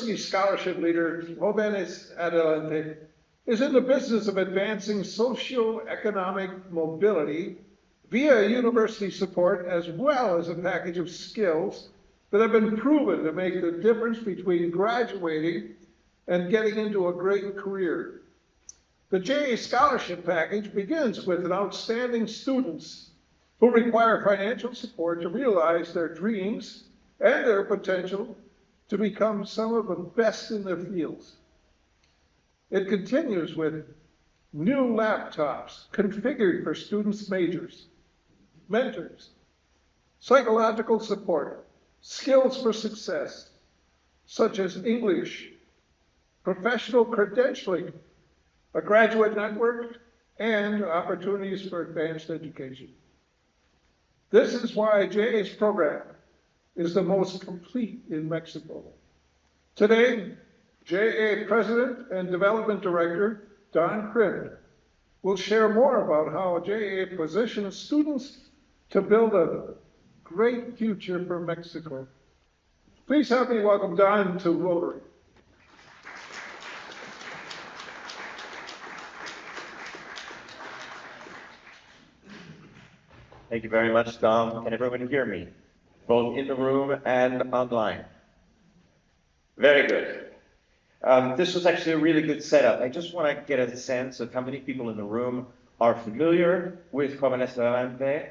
university scholarship leader, Jóvenes Adelante, is in the business of advancing socio-economic mobility via university support as well as a package of skills that have been proven to make the difference between graduating and getting into a great career. The JA Scholarship Package begins with outstanding students who require financial support to realize their dreams and their potential to become some of the best in their fields. It continues with new laptops configured for students' majors, mentors, psychological support, skills for success, such as English, professional credentialing, a graduate network, and opportunities for advanced education. This is why JA's program is the most complete in Mexico. Today, JA President and Development Director, Don Krim, will share more about how JA positions students to build a great future for Mexico. Please help me welcome Don to Rotary. Thank you very much, Dom. Can everyone hear me, both in the room and online? Very good. This was actually a really good setup. I just want to get a sense of how many people in the room are familiar with Jóvenes Adelante.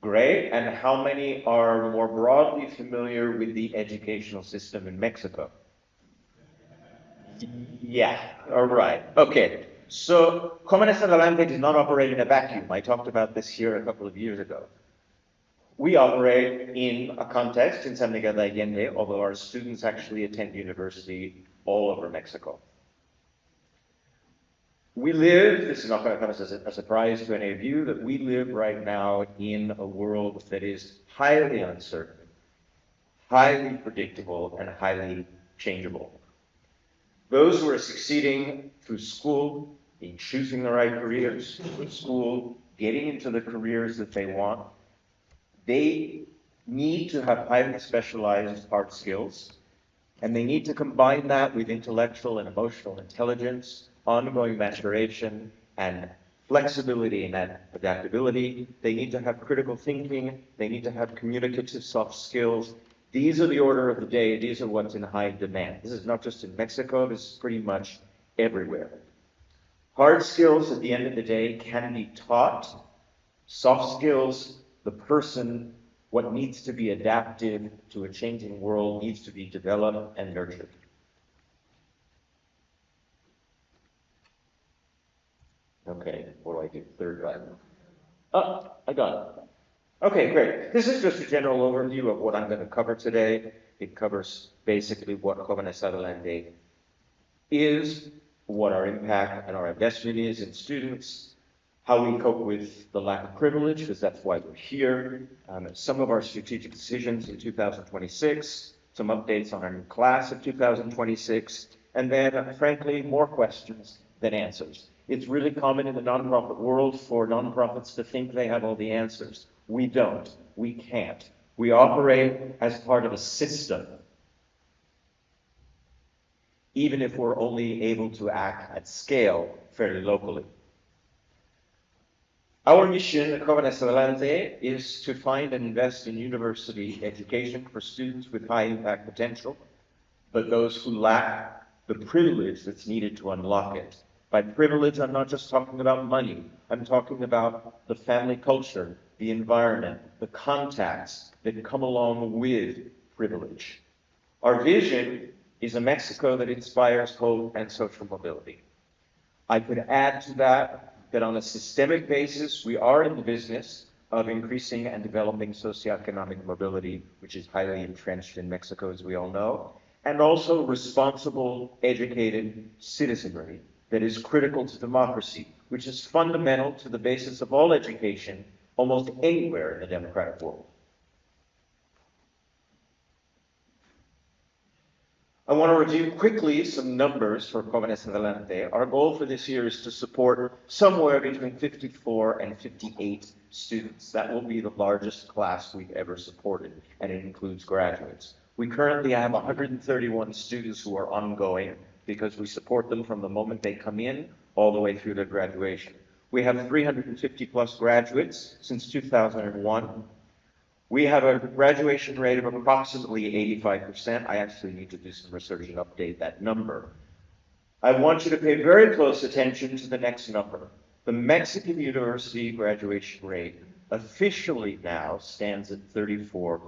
Great. And how many are more broadly familiar with the educational system in Mexico? Yeah. All right. Okay. So Jóvenes Adelante does not operate in a vacuum. I talked about this here a couple of years ago. We operate in a context in San Miguel de Allende, although our students actually attend university all over Mexico. We live, this is not going to come as a surprise to any of you, that we live right now in a world that is highly uncertain, highly predictable, and highly changeable. Those who are succeeding through school, in choosing the right careers, through school, getting into the careers that they want, they need to have highly specialized hard skills, and they need to combine that with intellectual and emotional intelligence, ongoing maturation, and flexibility and adaptability. They need to have critical thinking. They need to have communicative soft skills. These are the order of the day. These are what's in high demand. This is not just in Mexico. This is pretty much everywhere. Hard skills at the end of the day can be taught. Soft skills, the person, what needs to be adapted to a changing world needs to be developed and nurtured. Okay, what do I do? Third button. Oh, I got it. Okay, great. This is just a general overview of what I'm going to cover today. It covers basically what Jóvenes Adelante is, what our impact and our investment is in students, how we cope with the lack of privilege, because that's why we're here, some of our strategic decisions in 2026, some updates on our new class of 2026, and then, frankly, more questions than answers. It's really common in the nonprofit world for nonprofits to think they have all the answers. We don't. We can't. We operate as part of a system, even if we're only able to act at scale fairly locally. Our mission at Jóvenes Adelante is to find and invest in university education for students with high impact potential, but those who lack the privilege that's needed to unlock it. By privilege, I'm not just talking about money. I'm talking about the family culture, the environment, the contacts that come along with privilege. Our vision is a Mexico that inspires hope and social mobility. I could add to that on a systemic basis, we are in the business of increasing and developing socioeconomic mobility, which is highly entrenched in Mexico, as we all know, and also responsible, educated citizenry that is critical to democracy, which is fundamental to the basis of all education almost anywhere in the democratic world. I want to review quickly some numbers for Jóvenes Adelante. Our goal for this year is to support somewhere between 54 and 58 students. That will be the largest class we've ever supported, and it includes graduates. We currently have 131 students who are ongoing because we support them from the moment they come in all the way through their graduation. We have 350 plus graduates since 2001. We have a graduation rate of approximately 85%. I actually need to do some research and update that number. I want you to pay very close attention to the next number. The Mexican University graduation rate officially now stands at 34%.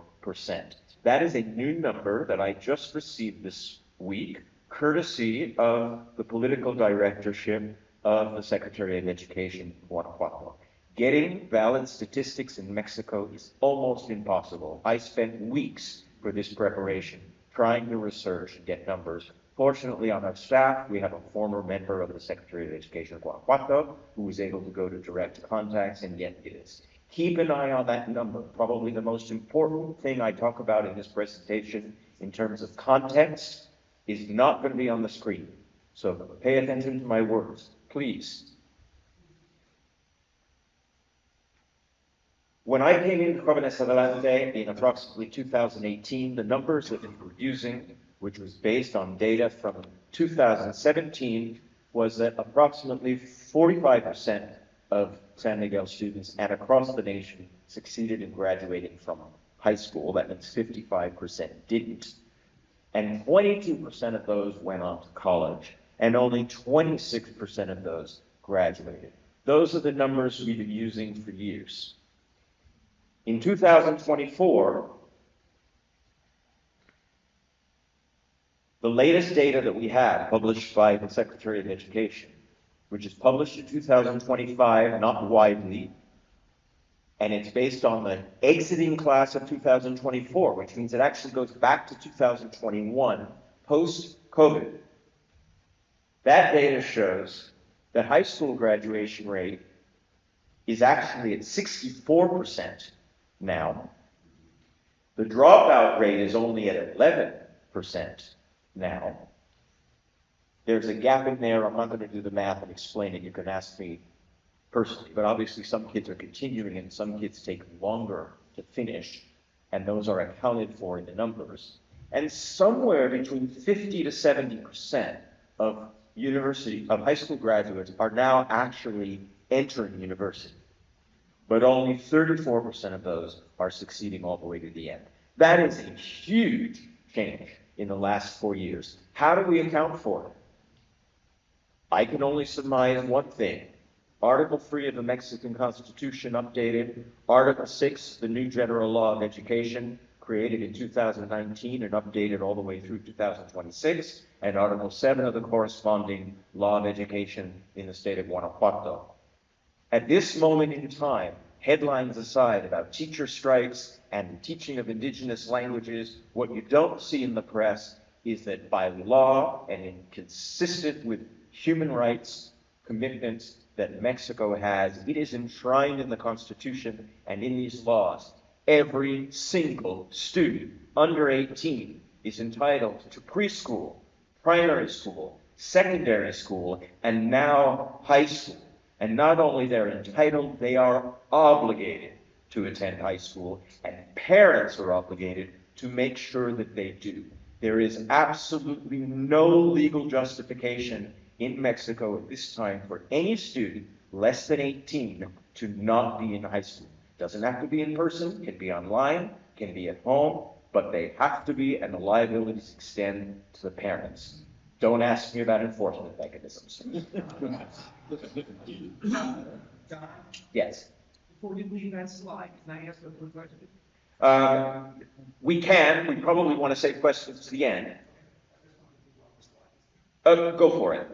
That is a new number that I just received this week, courtesy of the political directorship of the Secretary of Education, Guanajuato. Getting valid statistics in Mexico is almost impossible. I spent weeks for this preparation, trying to research and get numbers. Fortunately, on our staff, we have a former member of the Secretary of Education of Guanajuato who was able to go to direct contacts and get this. Keep an eye on that number. Probably the most important thing I talk about in this presentation in terms of context is not going to be on the screen. So pay attention to my words, please. When I came into Jóvenes Adelante in approximately 2018, the numbers that we were using, which was based on data from 2017, was that approximately 45% of San Miguel students and across the nation succeeded in graduating from high school. That means 55% didn't. And 22% of those went on to college, and only 26% of those graduated. Those are the numbers we've been using for years. In 2024, the latest data that we have, published by the Secretary of Education, which is published in 2025, not widely, and it's based on the exiting class of 2024, which means it actually goes back to 2021, post-COVID. That data shows that high school graduation rate is actually at 64%. Now, the dropout rate is only at 11% now. There's a gap in there. I'm not going to do the math and explain it. You can ask me personally, but obviously some kids are continuing and some kids take longer to finish, and those are accounted for in the numbers. And somewhere between 50 to 70% of high school graduates are now actually entering university, but only 34% of those are succeeding all the way to the end. That is a huge change in the last 4 years. How do we account for it? I can only surmise one thing. Article 3 of the Mexican Constitution updated, Article 6, the new General Law of Education, created in 2019 and updated all the way through 2026, and Article 7 of the corresponding Law of Education in the state of Guanajuato. At this moment in time, headlines aside about teacher strikes and teaching of indigenous languages, what you don't see in the press is that by law and consistent with human rights commitments that Mexico has, it is enshrined in the Constitution and in these laws. Every single student under 18 is entitled to preschool, primary school, secondary school, and now high school. And not only they're entitled, they are obligated to attend high school, and parents are obligated to make sure that they do. There is absolutely no legal justification in Mexico at this time for any student less than 18 to not be in high school. Doesn't have to be in person, can be online, can be at home, but they have to be, and the liabilities extend to the parents. Don't ask me about enforcement mechanisms. John, Yes. before you leave that slide, can I ask a quick question? We probably want to save questions to the end. Go for it.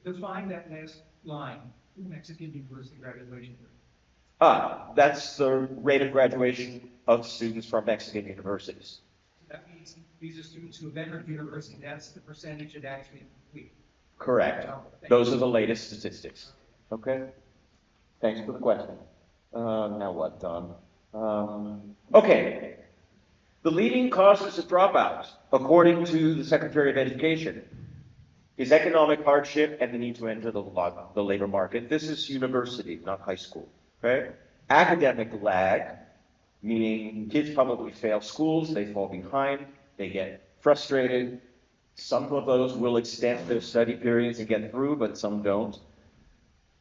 Define that last line, Mexican University graduation rate. That's the rate of graduation of students from Mexican universities. That means these are students who have entered university, that's the percentage that actually complete. Correct. Those are the latest statistics. Okay. Thanks for the question. Now what, Don? Okay. The leading causes of dropouts, according to the Secretary of Education, is economic hardship and the need to enter the labor market. This is university, not high school. Okay. Academic lag, meaning kids probably fail schools, they fall behind, They get frustrated. Some of those will extend their study periods and get through, but some don't.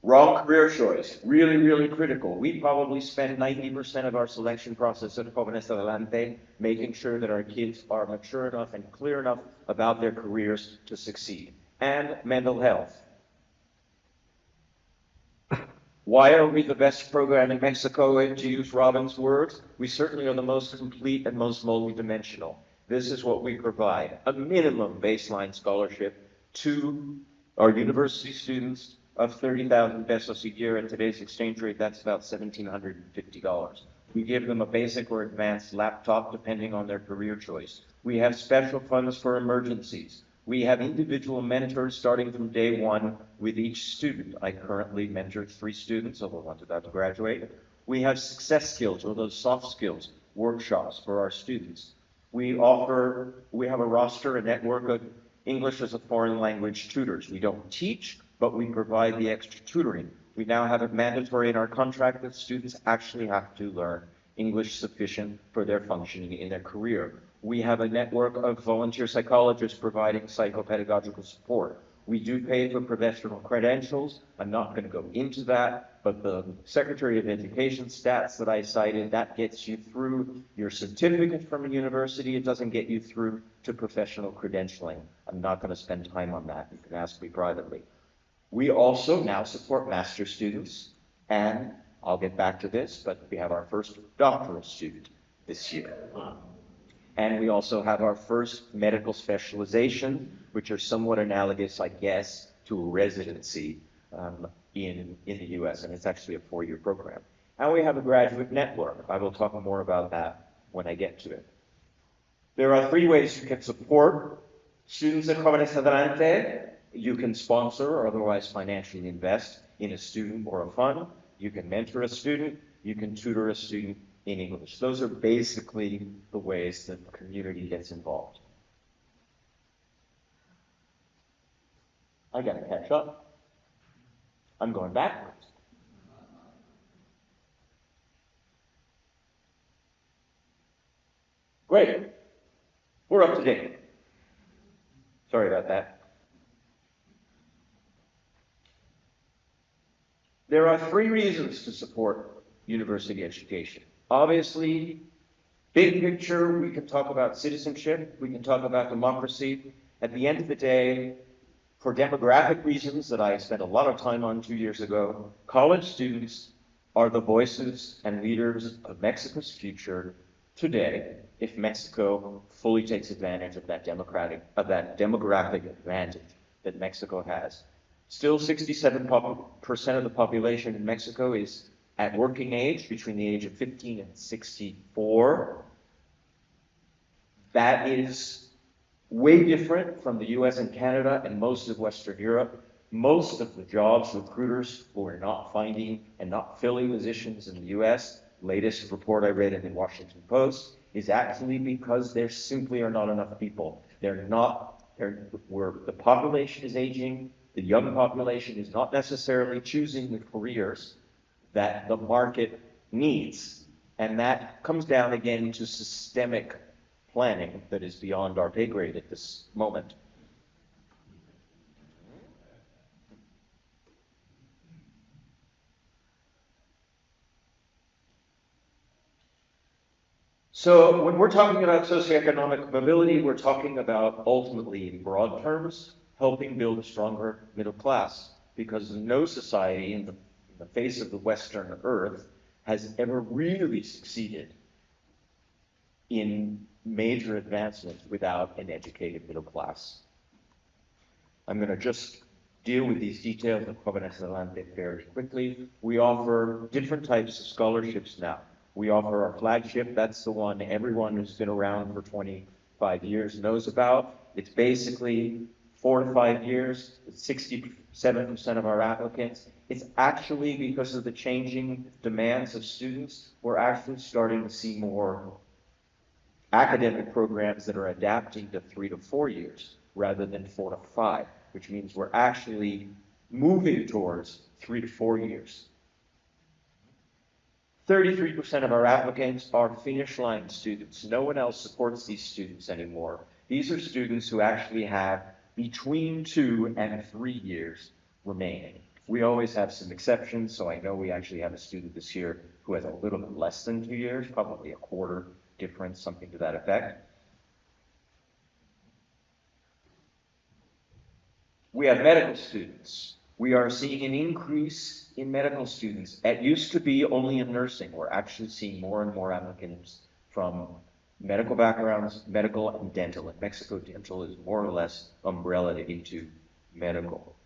Wrong career choice, really, really critical. We probably spend 90% of our selection process at Jóvenes Adelante making sure that our kids are mature enough and clear enough about their careers to succeed. And mental health. Why are we the best program in Mexico? To use Robin's words, we certainly are the most complete and most multidimensional. This is what we provide, a minimum baseline scholarship to our university students of 30,000 pesos a year. At today's exchange rate, that's about $1,750. We give them a basic or advanced laptop depending on their career choice. We have special funds for emergencies. We have individual mentors starting from day one with each student. I currently mentor 3 students, although one's about to graduate. We have success skills, or those soft skills, workshops for our students. We have a roster, a network of English as a foreign language tutors. We don't teach, but we provide the extra tutoring. We now have it mandatory in our contract that students actually have to learn English sufficient for their functioning in their career. We have a network of volunteer psychologists providing psychopedagogical support. We do pay for professional credentials. I'm not going to go into that, but the Secretary of Education stats that I cited, that gets you through your certificate from a university. It doesn't get you through to professional credentialing. I'm not going to spend time on that. You can ask me privately. We also now support master's students, and I'll get back to this, but we have our first doctoral student this year. And we also have our first medical specialization, which are somewhat analogous, I guess, to a residency in the US, and it's actually a 4-year program. And we have a graduate network. I will talk more about that when I get to it. There are 3 ways you can support students at Jóvenes Adelante. You can sponsor or otherwise financially invest in a student or a fund. You can mentor a student. You can tutor a student in English. Those are basically the ways that the community gets involved. I gotta catch up. I'm going backwards. Great. We're up to date. Sorry about that. There are 3 reasons to support university education. Obviously, big picture, we can talk about citizenship, we can talk about democracy. At the end of the day, for demographic reasons that I spent a lot of time on 2 years ago, college students are the voices and leaders of Mexico's future today if Mexico fully takes advantage of that demographic advantage that Mexico has. Still, 67% of the population in Mexico is at working age, between the age of 15 and 64. That is way different from the US and Canada and most of Western Europe. Most of the jobs recruiters who are not finding and not filling positions in the US, latest report I read in the Washington Post, is actually because there simply are not enough people. The population is aging. The young population is not necessarily choosing the careers that the market needs. And that comes down again to systemic planning that is beyond our pay grade at this moment. So when we're talking about socioeconomic mobility, we're talking about ultimately, in broad terms, helping build a stronger middle class, because no society in the face of the Western earth has ever really succeeded in major advancements without an educated middle class. I'm going to just deal with these details of Jóvenes Adelante very quickly. We offer different types of scholarships now. We offer our flagship, that's the one everyone who's been around for 25 years knows about. It's basically 4 to 5 years, 67% of our applicants. It's actually because of the changing demands of students, we're actually starting to see more academic programs that are adapting to 3 to 4 years rather than 4 to 5, which means we're actually moving towards 3 to 4 years. 33% of our applicants are finish line students. No one else supports these students anymore. These are students who actually have between 2 and 3 years remaining. We always have some exceptions, so I know we actually have a student this year who has a little bit less than 2 years, probably a quarter difference, something to that effect. We have medical students. We are seeing an increase in medical students. It used to be only in nursing. We're actually seeing more and more applicants from medical backgrounds, medical and dental. In Mexico, dental is more or less umbrellaed into medical.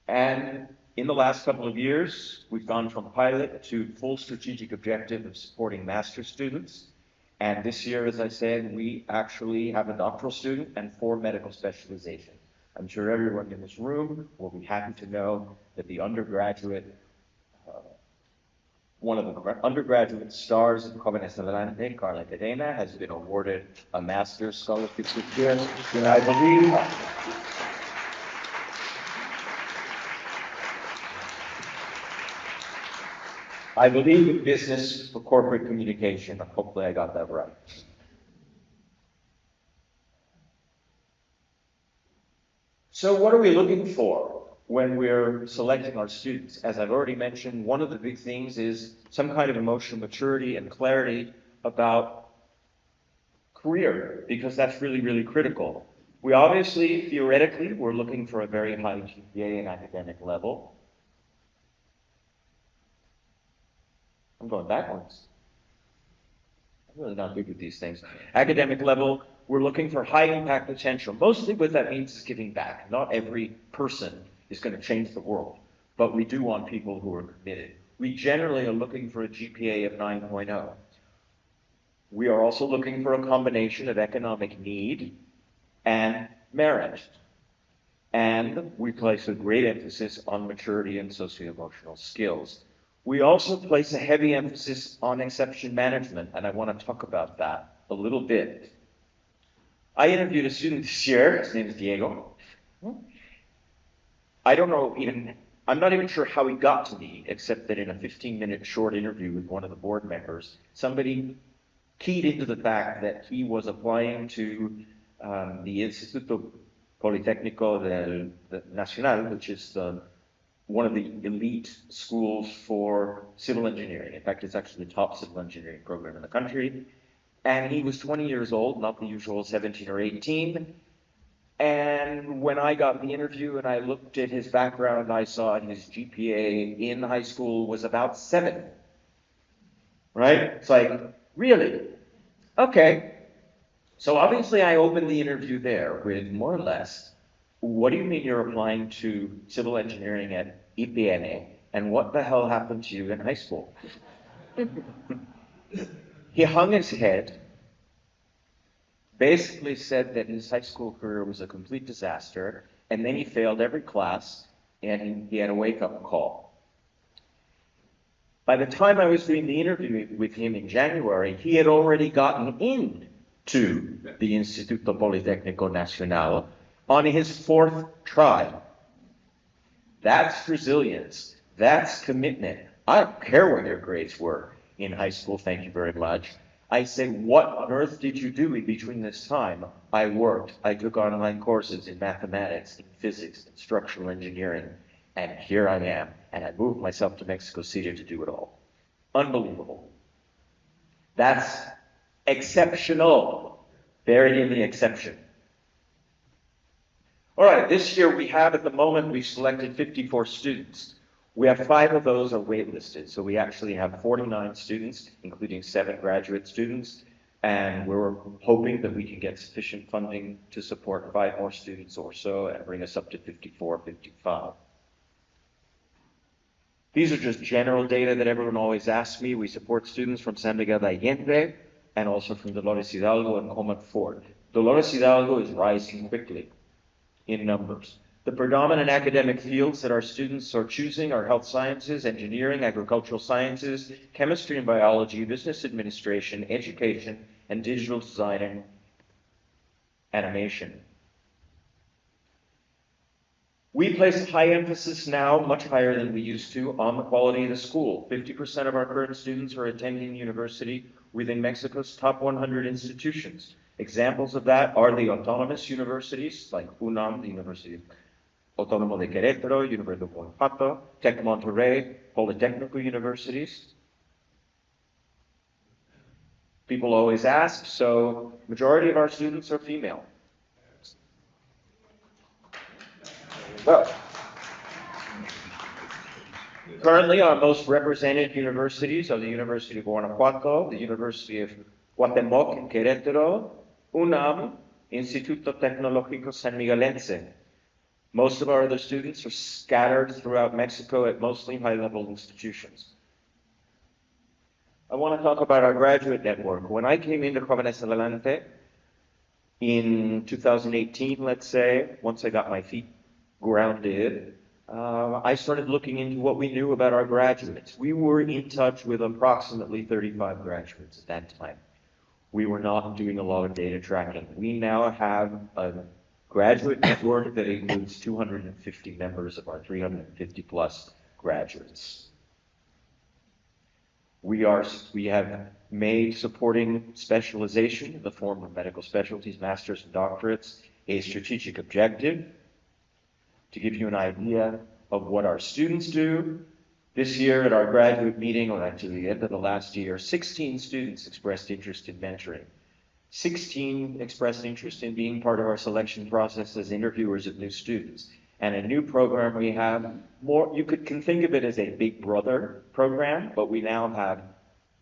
And in the last couple of years, we've gone from pilot to full strategic objective of supporting master's students. And this year, as I said, we actually have a doctoral student and 4 medical specializations. I'm sure everyone in this room will be happy to know that the undergraduate, one of the undergraduate stars of Jóvenes Adelante, Carla Cadena, has been awarded a master's scholarship this year. And I believe in business for corporate communication. Hopefully I got that right. So what are we looking for when we're selecting our students? As I've already mentioned, one of the big things is some kind of emotional maturity and clarity about career, because that's really, really critical. We obviously, theoretically, we're looking for a very high GPA and academic level. I'm going backwards. I'm really not good with these things. Academic level, we're looking for high impact potential. Mostly what that means is giving back. Not every person is going to change the world, but we do want people who are committed. We generally are looking for a GPA of 9.0. We are also looking for a combination of economic need and merit. And we place a great emphasis on maturity and socio-emotional skills. We also place a heavy emphasis on exception management, and I want to talk about that a little bit. I interviewed a student this year. His name is Diego. I'm not even sure how he got to me, except that in a 15-minute short interview with one of the board members, somebody keyed into the fact that he was applying to the Instituto Politécnico Nacional, which is one of the elite schools for civil engineering. In fact, it's actually the top civil engineering program in the country. And he was 20 years old, not the usual 17 or 18. And when I got the interview and I looked at his background, I saw his GPA in high school was about 7. Right? It's like, really? Okay. So obviously I opened the interview there with more or less, what do you mean you're applying to civil engineering at IPN? And what the hell happened to you in high school? He hung his head, basically said that his high school career was a complete disaster, and then he failed every class, and he had a wake-up call. By the time I was doing the interview with him in January, he had already gotten into the Instituto Politécnico Nacional on his 4th try. That's resilience. That's commitment. I don't care what your grades were in high school, thank you very much. I said, what on earth did you do in between this time? I worked. I took online courses in mathematics, in physics, in structural engineering, and here I am. And I moved myself to Mexico City to do it all. Unbelievable. That's exceptional. Buried in the exception. All right, this year we have, at the moment, we've selected 54 students. We have 5 of those are waitlisted, so we actually have 49 students, including 7 graduate students, and we're hoping that we can get sufficient funding to support 5 more students or so and bring us up to 54, 55. These are just general data that everyone always asks me. We support students from San Miguel de Allende and also from Dolores Hidalgo and Comac Ford. Dolores Hidalgo is rising quickly in numbers. The predominant academic fields that our students are choosing are health sciences, engineering, agricultural sciences, chemistry and biology, business administration, education, and digital design and animation. We place high emphasis now, much higher than we used to, on the quality of the school. 50% of our current students are attending university within Mexico's top 100 institutions. Examples of that are the autonomous universities, like UNAM, the University Autónomo de Querétaro, University of Guanajuato, Tec Monterrey, Polytechnical universities. People always ask, so majority of our students are female. Well, currently our most represented universities are the University of Guanajuato, the University of Guatemoc in Querétaro, UNAM, Instituto Tecnológico San Miguelense. Most of our other students are scattered throughout Mexico at mostly high-level institutions. I want to talk about our graduate network. When I came into Jóvenes Adelante in 2018, let's say, once I got my feet grounded, I started looking into what we knew about our graduates. We were in touch with approximately 35 graduates at that time. We were not doing a lot of data tracking. We now have a graduate network that includes 250 members of our 350 plus graduates. We have made supporting specialization in the form of medical specialties, masters and doctorates, a strategic objective. To give you an idea of what our students do, this year at our graduate meeting, or actually the end of the last year, 16 students expressed interest in mentoring. 16 expressed interest in being part of our selection process as interviewers of new students. And a new program we have, you can think of it as a big brother program, but we now have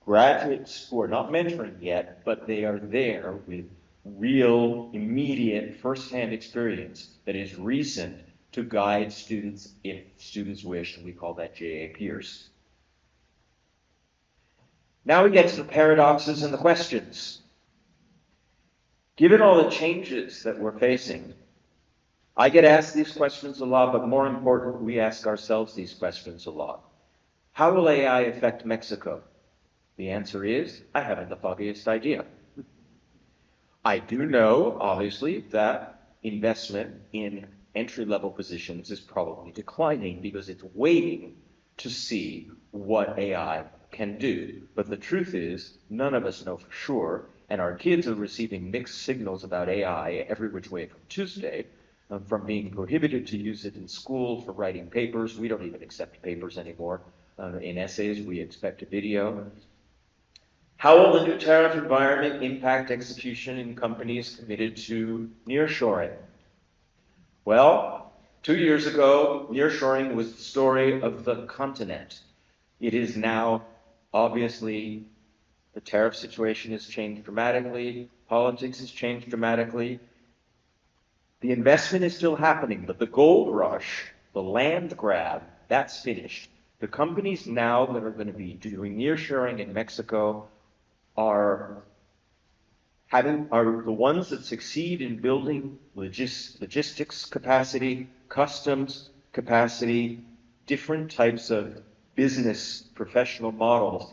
graduates who are not mentoring yet, but they are there with real, immediate, firsthand experience that is recent to guide students if students wish, and we call that JA peers. Now we get to the paradoxes and the questions. Given all the changes that we're facing, I get asked these questions a lot, but more important, we ask ourselves these questions a lot. How will AI affect Mexico? The answer is, I haven't the foggiest idea. I do know, obviously, that investment in entry-level positions is probably declining because it's waiting to see what AI can do. But the truth is, none of us know for sure, and our kids are receiving mixed signals about AI every which way from Tuesday, from being prohibited to use it in school for writing papers. We don't even accept papers anymore. In essays, we expect a video. How will the new tariff environment impact execution in companies committed to nearshoring? Well, 2 years ago, nearshoring was the story of the continent. It is now, obviously, the tariff situation has changed dramatically, politics has changed dramatically. The investment is still happening, but the gold rush, the land grab, that's finished. The companies now that are going to be doing nearshoring in Mexico are the ones that succeed in building logistics capacity, customs capacity, different types of business professional models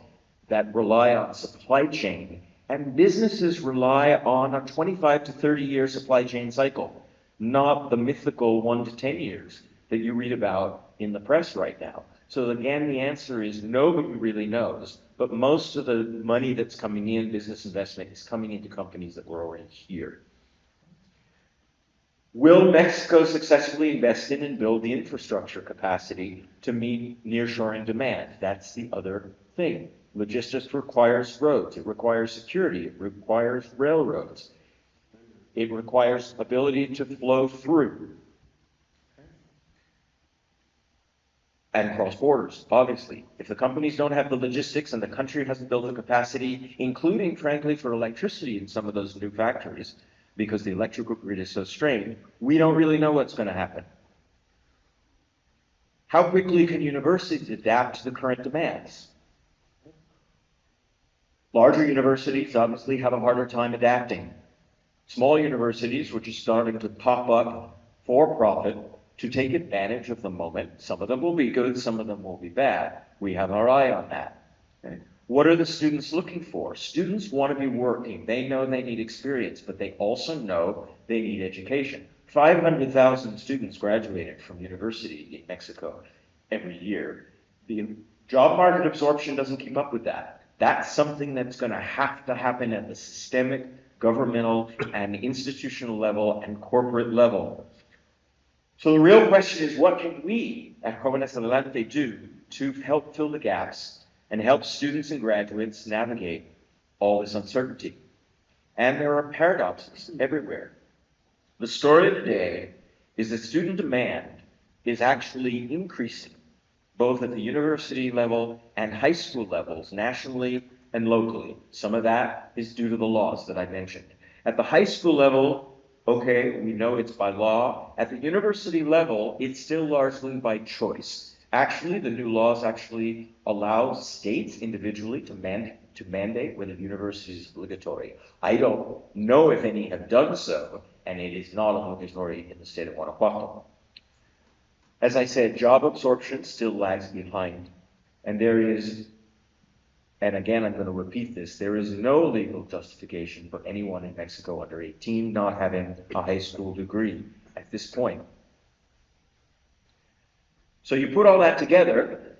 that rely on supply chain. And businesses rely on a 25 to 30 year supply chain cycle, not the mythical 1 to 10 years that you read about in the press right now. So again, the answer is nobody really knows, but most of the money that's coming in, business investment, is coming into companies that were already here. Will Mexico successfully invest in and build the infrastructure capacity to meet nearshoring demand? That's the other thing. Logistics requires roads, it requires security, it requires railroads, it requires ability to flow through. And cross borders, obviously. If the companies don't have the logistics and the country hasn't built the capacity, including, frankly, for electricity in some of those new factories, because the electrical grid is so strained, we don't really know what's going to happen. How quickly can universities adapt to the current demands? Larger universities obviously have a harder time adapting. Small universities, which are starting to pop up for profit, to take advantage of the moment. Some of them will be good, some of them will be bad. We have our eye on that. Okay? What are the students looking for? Students want to be working. They know they need experience, but they also know they need education. 500,000 students graduated from university in Mexico every year. The job market absorption doesn't keep up with that. That's something that's going to have to happen at the systemic, governmental, and institutional level and corporate level. So the real question is, what can we at Jóvenes Adelante do to help fill the gaps and help students and graduates navigate all this uncertainty? And there are paradoxes everywhere. The story of the day is that student demand is actually increasing, both at the university level and high school levels, nationally and locally. Some of that is due to the laws that I mentioned. At the high school level, okay, we know it's by law. At the university level, it's still largely by choice. Actually, the new laws actually allow states individually to mandate whether university is obligatory. I don't know if any have done so, and it is not obligatory in the state of Guanajuato. As I said, job absorption still lags behind, and there is, and again I'm going to repeat this, there is no legal justification for anyone in Mexico under 18 not having a high school degree at this point. So you put all that together,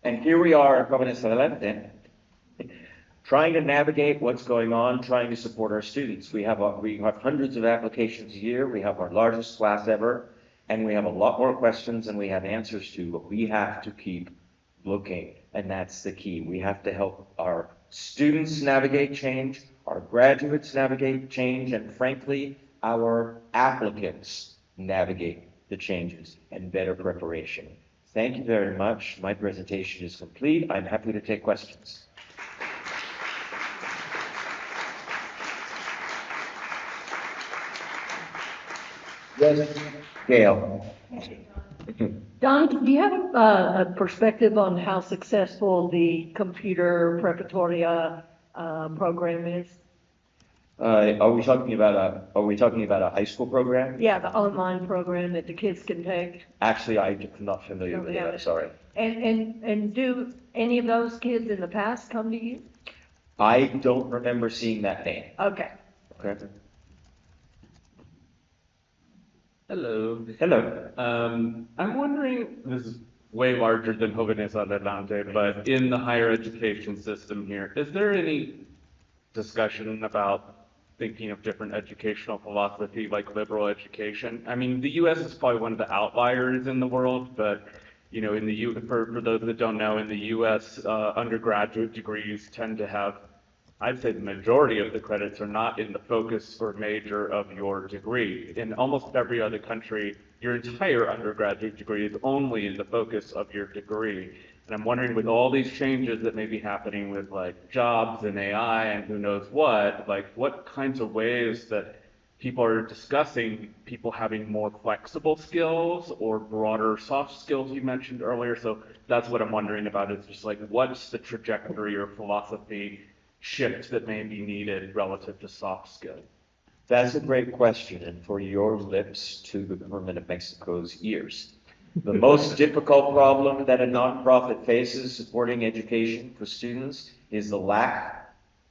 and here we are, Jóvenes Adelante, trying to navigate what's going on, trying to support our students. We have hundreds of applications a year. We have our largest class ever, and we have a lot more questions than we have answers to, but we have to keep looking, and that's the key. We have to help our students navigate change, our graduates navigate change, and frankly, our applicants navigate the changes and better preparation. Thank you very much. My presentation is complete. I'm happy to take questions. Yes, Gail. Don, do you have a perspective on how successful the computer preparatoria program is? Are we talking about a high school program? Yeah, the online program that the kids can take. Actually, I'm not familiar with that, sorry. And do any of those kids in the past come to you? I don't remember seeing that name. Okay. Okay. Hello. Hello. I'm wondering, this is way larger than Jóvenes Adelante, but in the higher education system here, is there any discussion about thinking of different educational philosophy like liberal education? I mean, the US is probably one of the outliers in the world, but you know, for those that don't know, in the US, undergraduate degrees tend to have, I'd say the majority of the credits are not in the focus or major of your degree. In almost every other country, your entire undergraduate degree is only in the focus of your degree. And I'm wondering, with all these changes that may be happening with like jobs and AI and who knows what, like what kinds of ways that people are discussing people having more flexible skills or broader soft skills you mentioned earlier. So that's what I'm wondering about, is just like, what's the trajectory or philosophy shift that may be needed relative to soft skills? That's a great question, and for your lips to the government of Mexico's ears. The most difficult problem that a nonprofit faces supporting education for students is the lack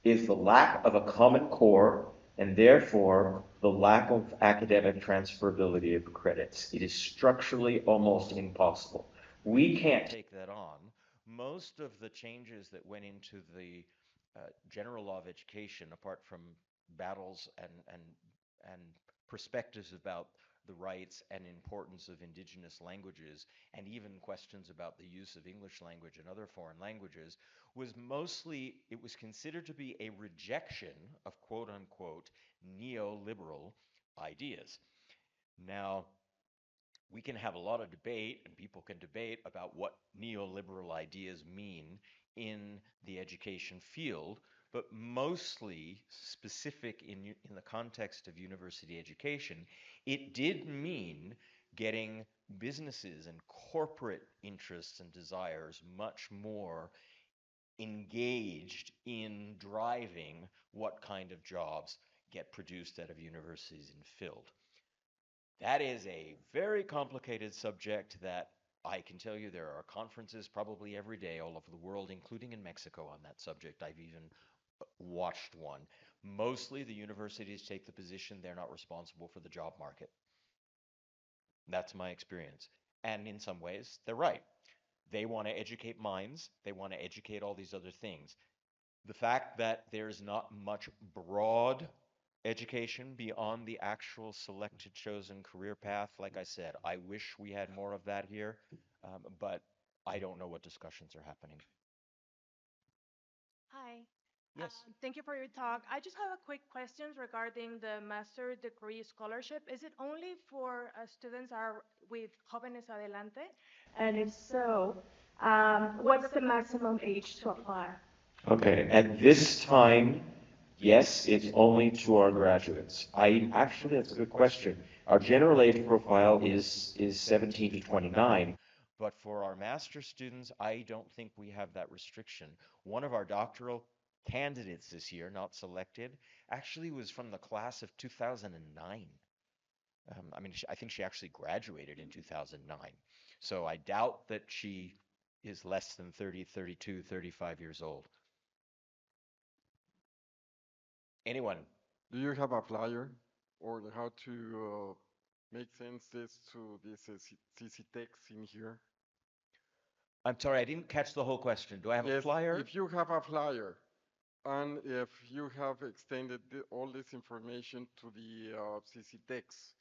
of a common core, and therefore the lack of academic transferability of credits. It is structurally almost impossible. We can't take that on. Most of the changes that went into the general law of education, apart from battles and perspectives about the rights and importance of indigenous languages, and even questions about the use of English language and other foreign languages, was mostly, it was considered to be a rejection of quote unquote neoliberal ideas. Now, we can have a lot of debate, and people can debate about what neoliberal ideas mean in the education field, but mostly specific in the context of university education, it did mean getting businesses and corporate interests and desires much more engaged in driving what kind of jobs get produced out of universities and filled. That is a very complicated subject that I can tell you there are conferences probably every day all over the world, including in Mexico, on that subject. I've even watched one. Mostly the universities take the position they're not responsible for the job market. That's my experience. And in some ways, they're right. They want to educate minds. They want to educate all these other things. The fact that there's not much broad education beyond the actual selected chosen career path, like I said, I wish we had more of that here, but I don't know what discussions are happening. Hi. Yes. Thank you for your talk. I just have a quick question regarding the master degree scholarship. Is it only for students are with Jóvenes Adelante? And if so, what's the maximum age to apply? Okay, at this time, yes, it's only to our graduates. Actually, that's a good question. Our general age profile is 17 to 29. But for our master students, I don't think we have that restriction. One of our doctoral candidates this year, not selected, actually was from the class of 2009. I mean, I think she actually graduated in 2009. So I doubt that she is less than 30, 32, 35 years old. Anyone? Do you have a flyer or how to make sense this to this CC text in here? I'm sorry, I didn't catch the whole question. Do I have a Yes, flyer? if you have a flyer and if you have extended all this information to the CC text.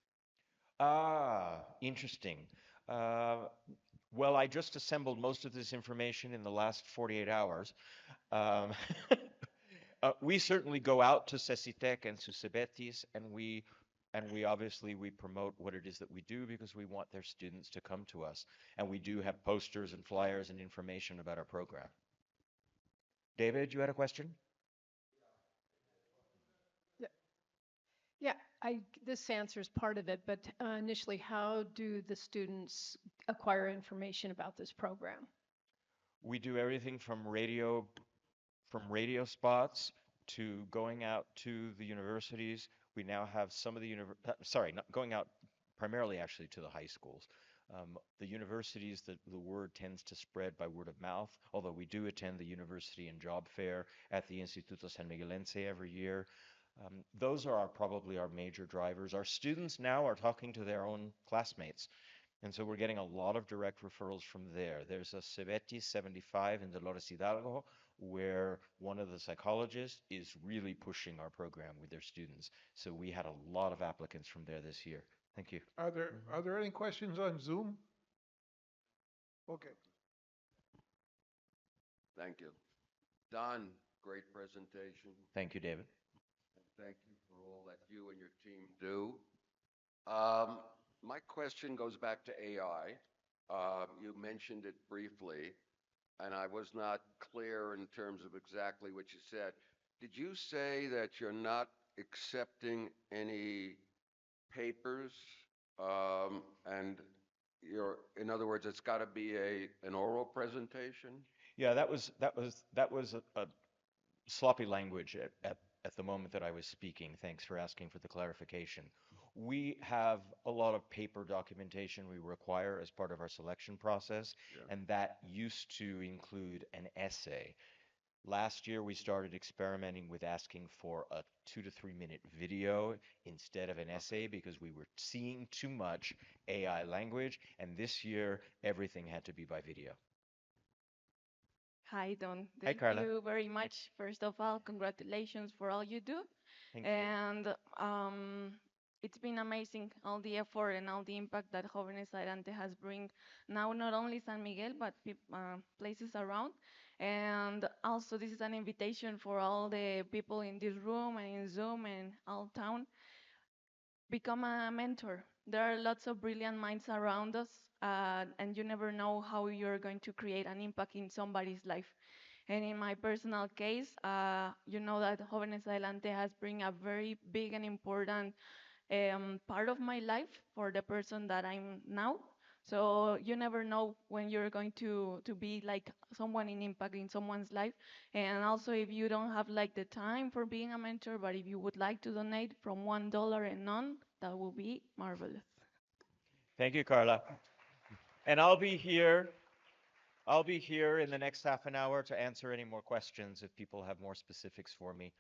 Ah, interesting. Well, I just assembled most of this information in the last 48 hours. Um, we certainly go out to Cecitec and to Cebetis, and we obviously we promote what it is that we do because we want their students to come to us. And we do have posters and flyers and information about our program. David, you had a question? Yeah, this answers part of it, but initially, how do the students acquire information about this program? We do everything from radio spots to going out to the universities. We now have some of the sorry, not going out primarily actually to the high schools. The universities, the word tends to spread by word of mouth, although we do attend the university and job fair at the Instituto San Miguelense every year. Those are probably our major drivers. Our students now are talking to their own classmates. And so we're getting a lot of direct referrals from there. There's a Cebetis 75 in Dolores Hidalgo, where one of the psychologists is really pushing our program with their students. So we had a lot of applicants from there this year. Thank you. Are there any questions on Zoom? Okay. Thank you. Don, great presentation. Thank you, David. Thank you for all that you and your team do. My question goes back to AI. You mentioned it briefly, and I was not clear in terms of exactly what you said. Did you say that you're not accepting any papers, and in other words, it's got to be an oral presentation? Yeah, that was a sloppy language at the moment that I was speaking. Thanks for asking for the clarification. We have a lot of paper documentation we require as part of our selection process, and that used to include an essay. Last year, we started experimenting with asking for a 2 to 3 minute video instead of an essay because we were seeing too much AI language, and this year, everything had to be by video. Hi, Don. Hi, Thank Carla. you very much. First of all, congratulations for all you do. Thank you. And it's been amazing, all the effort and all the impact that Jóvenes Adelante has bring now, not only San Miguel, but places around. And also, this is an invitation for all the people in this room and in Zoom and all town. Become a mentor. There are lots of brilliant minds around us, and you never know how you're going to create an impact in somebody's life. And in my personal case, you know that Jóvenes Adelante has bring a very big and important part of my life for the person that I'm now. So you never know when you're going to be like someone in impact in someone's life. And also, if you don't have like the time for being a mentor, but if you would like to donate from $1 and on, that will be marvelous. Thank you, Carla. And I'll be here in the next half an hour to answer any more questions if people have more specifics for me.